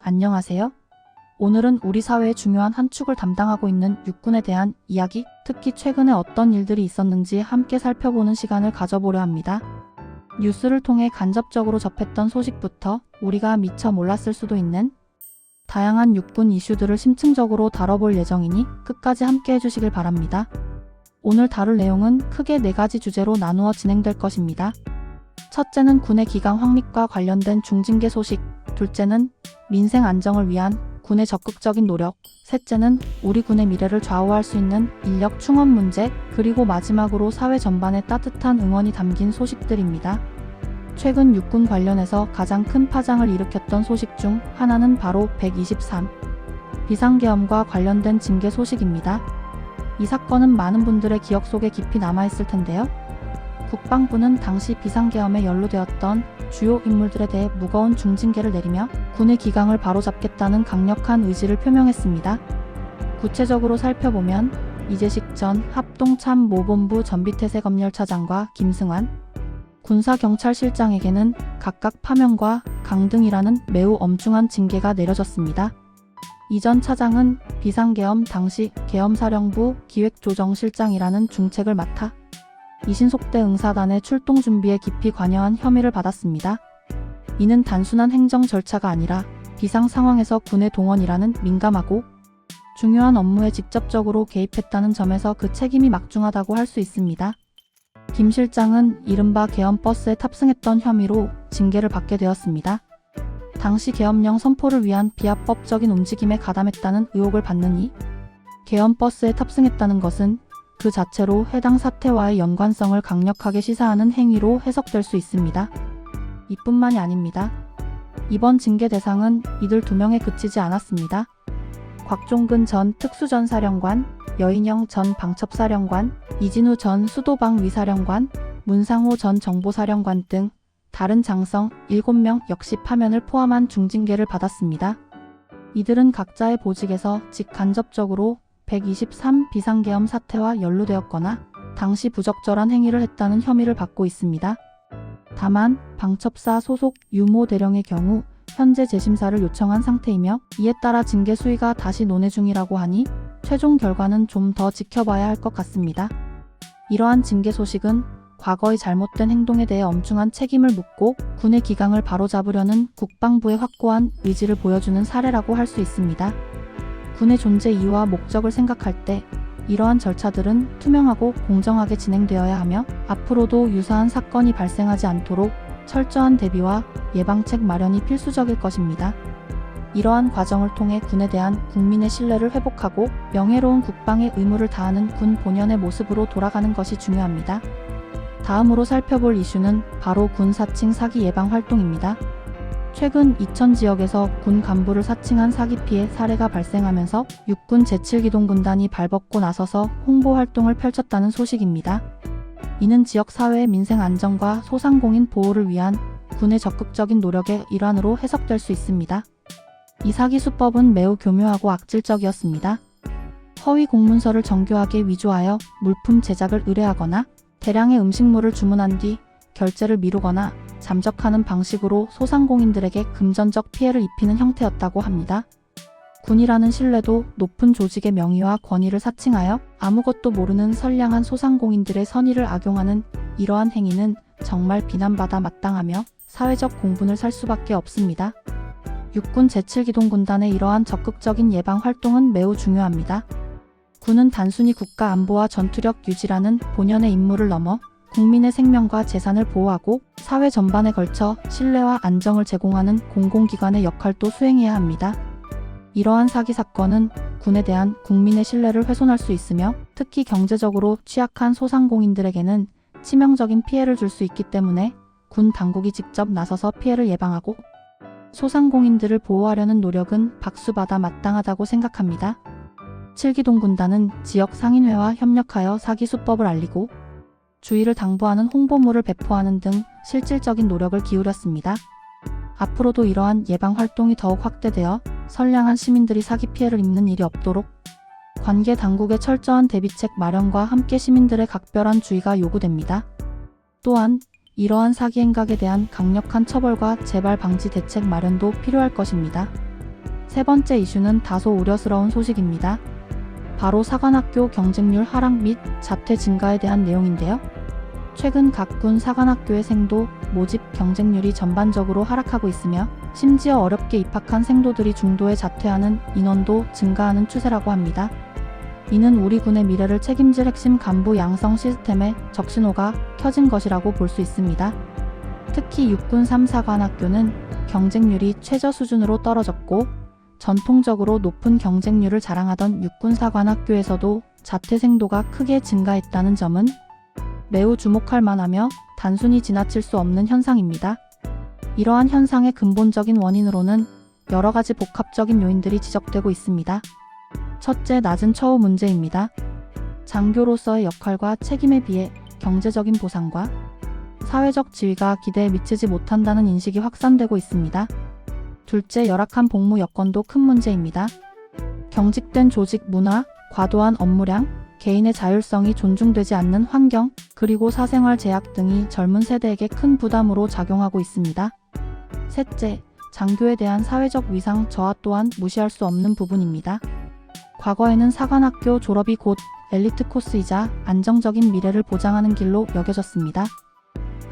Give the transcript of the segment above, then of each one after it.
안녕하세요. 오늘은 우리 사회의 중요한 한 축을 담당하고 있는 육군에 대한 이야기, 특히 최근에 어떤 일들이 있었는지 함께 살펴보는 시간을 가져보려 합니다. 뉴스를 통해 간접적으로 접했던 소식부터 우리가 미처 몰랐을 수도 있는 다양한 육군 이슈들을 심층적으로 다뤄볼 예정이니 끝까지 함께 해주시길 바랍니다. 오늘 다룰 내용은 크게 4가지 주제로 나누어 진행될 것입니다. 첫째는 군의 기강 확립과 관련된 중징계 소식, 둘째는 민생 안정을 위한 군의 적극적인 노력, 셋째는 우리 군의 미래를 좌우할 수 있는 인력 충원 문제, 그리고 마지막으로 사회 전반에 따뜻한 응원이 담긴 소식들입니다. 최근 육군 관련해서 가장 큰 파장을 일으켰던 소식 중 하나는 바로 123 비상계엄과 관련된 징계 소식입니다. 이 사건은 많은 분들의 기억 속에 깊이 남아있을 텐데요. 국방부는 당시 비상계엄에 연루되었던 주요 인물들에 대해 무거운 중징계를 내리며 군의 기강을 바로잡겠다는 강력한 의지를 표명했습니다. 구체적으로 살펴보면 이재식 전 합동참모본부 전비태세검열차장과 김승환 군사경찰실장에게는 각각 파면과 강등이라는 매우 엄중한 징계가 내려졌습니다. 이 전 차장은 비상계엄 당시 계엄사령부 기획조정실장이라는 중책을 맡아 이신속대 응사단의 출동 준비에 깊이 관여한 혐의를 받았습니다. 이는 단순한 행정 절차가 아니라 비상 상황에서 군의 동원이라는 민감하고 중요한 업무에 직접적으로 개입했다는 점에서 그 책임이 막중하다고 할 수 있습니다. 김 실장은 이른바 계엄버스에 탑승했던 혐의로 징계를 받게 되었습니다. 당시 계엄령 선포를 위한 비합법적인 움직임에 가담했다는 의혹을 받는 이 계엄버스에 탑승했다는 것은 그 자체로 해당 사태와의 연관성을 강력하게 시사하는 행위로 해석될 수 있습니다. 이뿐만이 아닙니다. 이번 징계 대상은 이들 2명에 그치지 않았습니다. 곽종근 전 특수전사령관, 여인영 전 방첩사령관, 이진우 전 수도방위사령관, 문상호 전 정보사령관 등 다른 장성 7명 역시 파면을 포함한 중징계를 받았습니다. 이들은 각자의 보직에서 직간접적으로 123 비상계엄 사태와 연루되었거나 당시 부적절한 행위를 했다는 혐의를 받고 있습니다. 다만 방첩사 소속 유모 대령의 경우 현재 재심사를 요청한 상태이며 이에 따라 징계 수위가 다시 논의 중이라고 하니 최종 결과는 좀 더 지켜봐야 할 것 같습니다. 이러한 징계 소식은 과거의 잘못된 행동에 대해 엄중한 책임을 묻고 군의 기강을 바로잡으려는 국방부의 확고한 의지를 보여주는 사례라고 할 수 있습니다. 군의 존재 이유와 목적을 생각할 때 이러한 절차들은 투명하고 공정하게 진행되어야 하며 앞으로도 유사한 사건이 발생하지 않도록 철저한 대비와 예방책 마련이 필수적일 것입니다. 이러한 과정을 통해 군에 대한 국민의 신뢰를 회복하고 명예로운 국방의 의무를 다하는 군 본연의 모습으로 돌아가는 것이 중요합니다. 다음으로 살펴볼 이슈는 바로 군 사칭 사기 예방 활동입니다. 최근 이천 지역에서 군 간부를 사칭한 사기 피해 사례가 발생하면서 육군 제7기동군단이 발벗고 나서서 홍보 활동을 펼쳤다는 소식입니다. 이는 지역 사회의 민생 안정과 소상공인 보호를 위한 군의 적극적인 노력의 일환으로 해석될 수 있습니다. 이 사기 수법은 매우 교묘하고 악질적이었습니다. 허위 공문서를 정교하게 위조하여 물품 제작을 의뢰하거나 대량의 음식물을 주문한 뒤 결제를 미루거나 잠적하는 방식으로 소상공인들에게 금전적 피해를 입히는 형태였다고 합니다. 군이라는 신뢰도 높은 조직의 명의와 권위를 사칭하여 아무것도 모르는 선량한 소상공인들의 선의를 악용하는 이러한 행위는 정말 비난받아 마땅하며 사회적 공분을 살 수밖에 없습니다. 육군 제7기동군단의 이러한 적극적인 예방 활동은 매우 중요합니다. 군은 단순히 국가 안보와 전투력 유지라는 본연의 임무를 넘어 국민의 생명과 재산을 보호하고 사회 전반에 걸쳐 신뢰와 안정을 제공하는 공공기관의 역할도 수행해야 합니다. 이러한 사기 사건은 군에 대한 국민의 신뢰를 훼손할 수 있으며 특히 경제적으로 취약한 소상공인들에게는 치명적인 피해를 줄 수 있기 때문에 군 당국이 직접 나서서 피해를 예방하고 소상공인들을 보호하려는 노력은 박수받아 마땅하다고 생각합니다. 7기동군단은 지역 상인회와 협력하여 사기 수법을 알리고 주의를 당부하는 홍보물을 배포하는 등 실질적인 노력을 기울였습니다. 앞으로도 이러한 예방 활동이 더욱 확대되어 선량한 시민들이 사기 피해를 입는 일이 없도록 관계 당국의 철저한 대비책 마련과 함께 시민들의 각별한 주의가 요구됩니다. 또한 이러한 사기 행각에 대한 강력한 처벌과 재발 방지 대책 마련도 필요할 것입니다. 세 번째 이슈는 다소 우려스러운 소식입니다. 바로 사관학교 경쟁률 하락 및 자퇴 증가에 대한 내용인데요. 최근 각 군 사관학교의 생도, 모집 경쟁률이 전반적으로 하락하고 있으며 심지어 어렵게 입학한 생도들이 중도에 자퇴하는 인원도 증가하는 추세라고 합니다. 이는 우리 군의 미래를 책임질 핵심 간부 양성 시스템의 적신호가 켜진 것이라고 볼 수 있습니다. 특히 육군 3사관학교는 경쟁률이 최저 수준으로 떨어졌고 전통적으로 높은 경쟁률을 자랑하던 육군 사관학교에서도 자퇴생도가 크게 증가했다는 점은 매우 주목할 만하며 단순히 지나칠 수 없는 현상입니다. 이러한 현상의 근본적인 원인으로는 여러 가지 복합적인 요인들이 지적되고 있습니다. 첫째, 낮은 처우 문제입니다. 장교로서의 역할과 책임에 비해 경제적인 보상과 사회적 지위가 기대에 미치지 못한다는 인식이 확산되고 있습니다. 둘째, 열악한 복무 여건도 큰 문제입니다. 경직된 조직 문화, 과도한 업무량, 개인의 자율성이 존중되지 않는 환경, 그리고 사생활 제약 등이 젊은 세대에게 큰 부담으로 작용하고 있습니다. 셋째, 장교에 대한 사회적 위상 저하 또한 무시할 수 없는 부분입니다. 과거에는 사관학교 졸업이 곧 엘리트 코스이자 안정적인 미래를 보장하는 길로 여겨졌습니다.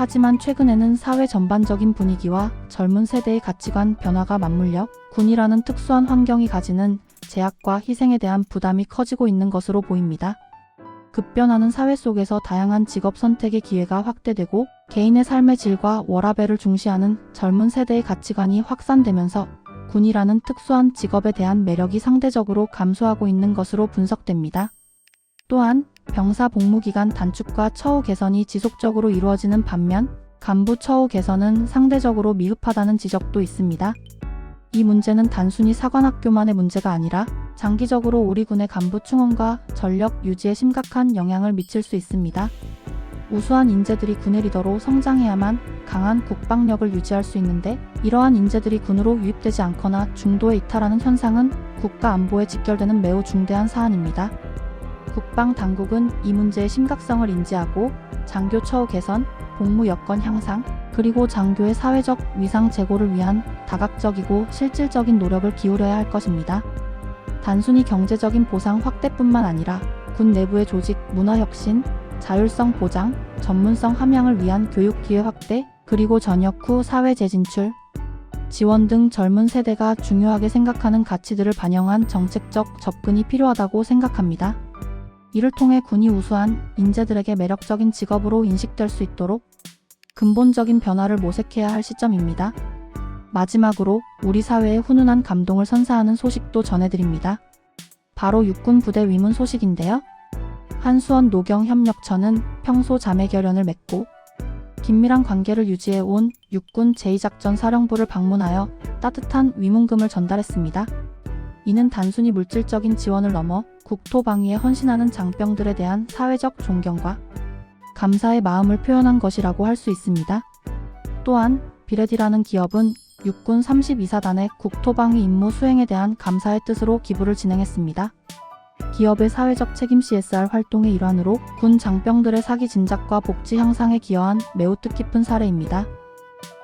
하지만 최근에는 사회 전반적인 분위기와 젊은 세대의 가치관 변화가 맞물려 군이라는 특수한 환경이 가지는 제약과 희생에 대한 부담이 커지고 있는 것으로 보입니다. 급변하는 사회 속에서 다양한 직업 선택의 기회가 확대되고 개인의 삶의 질과 워라밸을 중시하는 젊은 세대의 가치관이 확산되면서 군이라는 특수한 직업에 대한 매력이 상대적으로 감소하고 있는 것으로 분석됩니다. 또한 병사 복무기간 단축과 처우 개선이 지속적으로 이루어지는 반면 간부 처우 개선은 상대적으로 미흡하다는 지적도 있습니다. 이 문제는 단순히 사관학교만의 문제가 아니라 장기적으로 우리 군의 간부 충원과 전력 유지에 심각한 영향을 미칠 수 있습니다. 우수한 인재들이 군의 리더로 성장해야만 강한 국방력을 유지할 수 있는데 이러한 인재들이 군으로 유입되지 않거나 중도에 이탈하는 현상은 국가 안보에 직결되는 매우 중대한 사안입니다. 국방 당국은 이 문제의 심각성을 인지하고 장교 처우 개선, 복무 여건 향상, 그리고 장교의 사회적 위상 제고를 위한 다각적이고 실질적인 노력을 기울여야 할 것입니다. 단순히 경제적인 보상 확대뿐만 아니라 군 내부의 조직 문화 혁신, 자율성 보장, 전문성 함양을 위한 교육 기회 확대, 그리고 전역 후 사회 재진출, 지원 등 젊은 세대가 중요하게 생각하는 가치들을 반영한 정책적 접근이 필요하다고 생각합니다. 이를 통해 군이 우수한 인재들에게 매력적인 직업으로 인식될 수 있도록 근본적인 변화를 모색해야 할 시점입니다. 마지막으로 우리 사회에 훈훈한 감동을 선사하는 소식도 전해드립니다. 바로 육군 부대 위문 소식인데요. 한수원 노경협력처는 평소 자매결연을 맺고 긴밀한 관계를 유지해 온 육군 제2작전사령부를 방문하여 따뜻한 위문금을 전달했습니다. 이는 단순히 물질적인 지원을 넘어 국토 방위에 헌신하는 장병들에 대한 사회적 존경과 감사의 마음을 표현한 것이라고 할 수 있습니다. 또한 비레디라는 기업은 육군 32사단의 국토 방위 임무 수행에 대한 감사의 뜻으로 기부를 진행했습니다. 기업의 사회적 책임 CSR 활동의 일환으로 군 장병들의 사기 진작과 복지 향상에 기여한 매우 뜻깊은 사례입니다.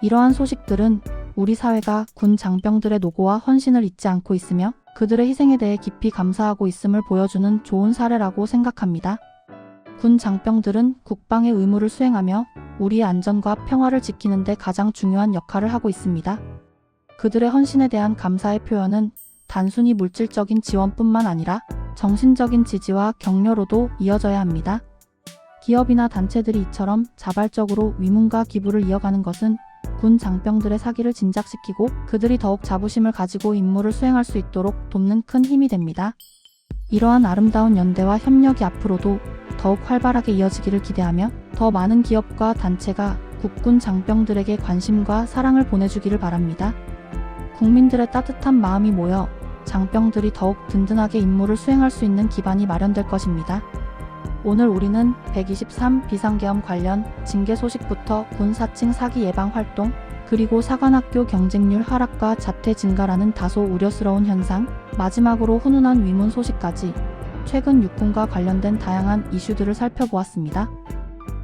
이러한 소식들은 우리 사회가 군 장병들의 노고와 헌신을 잊지 않고 있으며 그들의 희생에 대해 깊이 감사하고 있음을 보여주는 좋은 사례라고 생각합니다. 군 장병들은 국방의 의무를 수행하며 우리의 안전과 평화를 지키는 데 가장 중요한 역할을 하고 있습니다. 그들의 헌신에 대한 감사의 표현은 단순히 물질적인 지원뿐만 아니라 정신적인 지지와 격려로도 이어져야 합니다. 기업이나 단체들이 이처럼 자발적으로 위문과 기부를 이어가는 것은 군 장병들의 사기를 진작시키고 그들이 더욱 자부심을 가지고 임무를 수행할 수 있도록 돕는 큰 힘이 됩니다. 이러한 아름다운 연대와 협력이 앞으로도 더욱 활발하게 이어지기를 기대하며 더 많은 기업과 단체가 국군 장병들에게 관심과 사랑을 보내주기를 바랍니다. 국민들의 따뜻한 마음이 모여 장병들이 더욱 든든하게 임무를 수행할 수 있는 기반이 마련될 것입니다. 오늘 우리는 123 비상계엄 관련 징계 소식부터 군 사칭 사기 예방 활동, 그리고 사관학교 경쟁률 하락과 자퇴 증가라는 다소 우려스러운 현상, 마지막으로 훈훈한 위문 소식까지 최근 육군과 관련된 다양한 이슈들을 살펴보았습니다.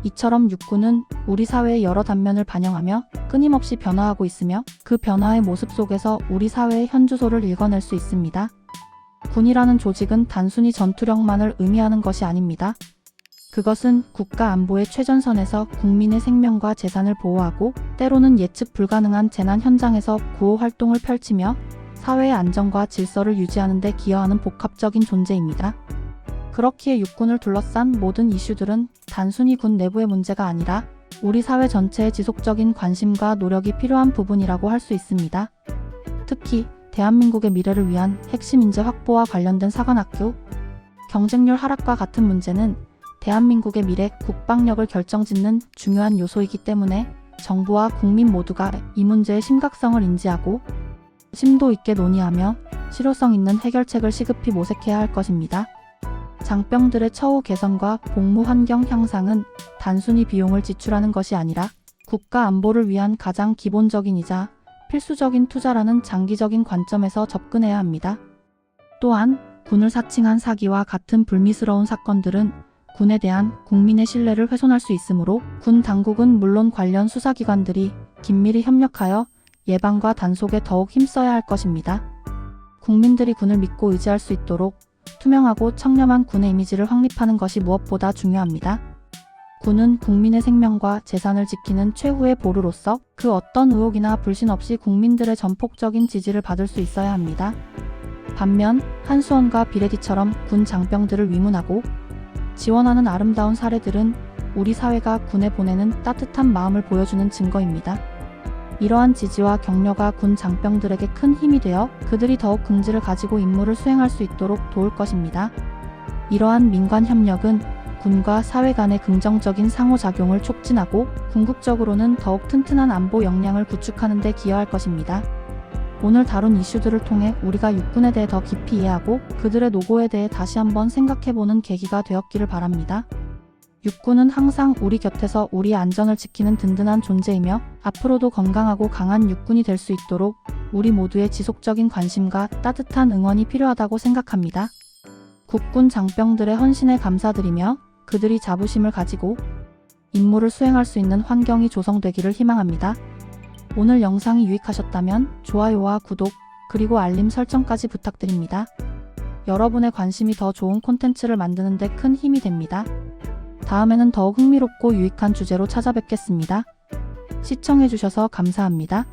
이처럼 육군은 우리 사회의 여러 단면을 반영하며 끊임없이 변화하고 있으며 그 변화의 모습 속에서 우리 사회의 현주소를 읽어낼 수 있습니다. 군이라는 조직은 단순히 전투력만을 의미하는 것이 아닙니다. 그것은 국가 안보의 최전선에서 국민의 생명과 재산을 보호하고 때로는 예측 불가능한 재난 현장에서 구호 활동을 펼치며 사회의 안정과 질서를 유지하는 데 기여하는 복합적인 존재입니다. 그렇기에 육군을 둘러싼 모든 이슈들은 단순히 군 내부의 문제가 아니라 우리 사회 전체의 지속적인 관심과 노력이 필요한 부분이라고 할 수 있습니다. 특히 대한민국의 미래를 위한 핵심 인재 확보와 관련된 사관학교, 경쟁률 하락과 같은 문제는 대한민국의 미래 국방력을 결정짓는 중요한 요소이기 때문에 정부와 국민 모두가 이 문제의 심각성을 인지하고 심도 있게 논의하며 실효성 있는 해결책을 시급히 모색해야 할 것입니다. 장병들의 처우 개선과 복무 환경 향상은 단순히 비용을 지출하는 것이 아니라 국가 안보를 위한 가장 기본적인이자 필수적인 투자라는 장기적인 관점에서 접근해야 합니다. 또한 군을 사칭한 사기와 같은 불미스러운 사건들은 군에 대한 국민의 신뢰를 훼손할 수 있으므로 군 당국은 물론 관련 수사기관들이 긴밀히 협력하여 예방과 단속에 더욱 힘써야 할 것입니다. 국민들이 군을 믿고 의지할 수 있도록 투명하고 청렴한 군의 이미지를 확립하는 것이 무엇보다 중요합니다. 군은 국민의 생명과 재산을 지키는 최후의 보루로서 그 어떤 의혹이나 불신 없이 국민들의 전폭적인 지지를 받을 수 있어야 합니다. 반면 한수원과 비레디처럼 군 장병들을 위문하고 지원하는 아름다운 사례들은 우리 사회가 군에 보내는 따뜻한 마음을 보여주는 증거입니다. 이러한 지지와 격려가 군 장병들에게 큰 힘이 되어 그들이 더욱 긍지를 가지고 임무를 수행할 수 있도록 도울 것입니다. 이러한 민관 협력은 군과 사회 간의 긍정적인 상호작용을 촉진하고 궁극적으로는 더욱 튼튼한 안보 역량을 구축하는 데 기여할 것입니다. 오늘 다룬 이슈들을 통해 우리가 육군에 대해 더 깊이 이해하고 그들의 노고에 대해 다시 한번 생각해보는 계기가 되었기를 바랍니다. 육군은 항상 우리 곁에서 우리의 안전을 지키는 든든한 존재이며 앞으로도 건강하고 강한 육군이 될 수 있도록 우리 모두의 지속적인 관심과 따뜻한 응원이 필요하다고 생각합니다. 국군 장병들의 헌신에 감사드리며 그들이 자부심을 가지고 임무를 수행할 수 있는 환경이 조성되기를 희망합니다. 오늘 영상이 유익하셨다면 좋아요와 구독, 그리고 알림 설정까지 부탁드립니다. 여러분의 관심이 더 좋은 콘텐츠를 만드는 데 큰 힘이 됩니다. 다음에는 더욱 흥미롭고 유익한 주제로 찾아뵙겠습니다. 시청해주셔서 감사합니다.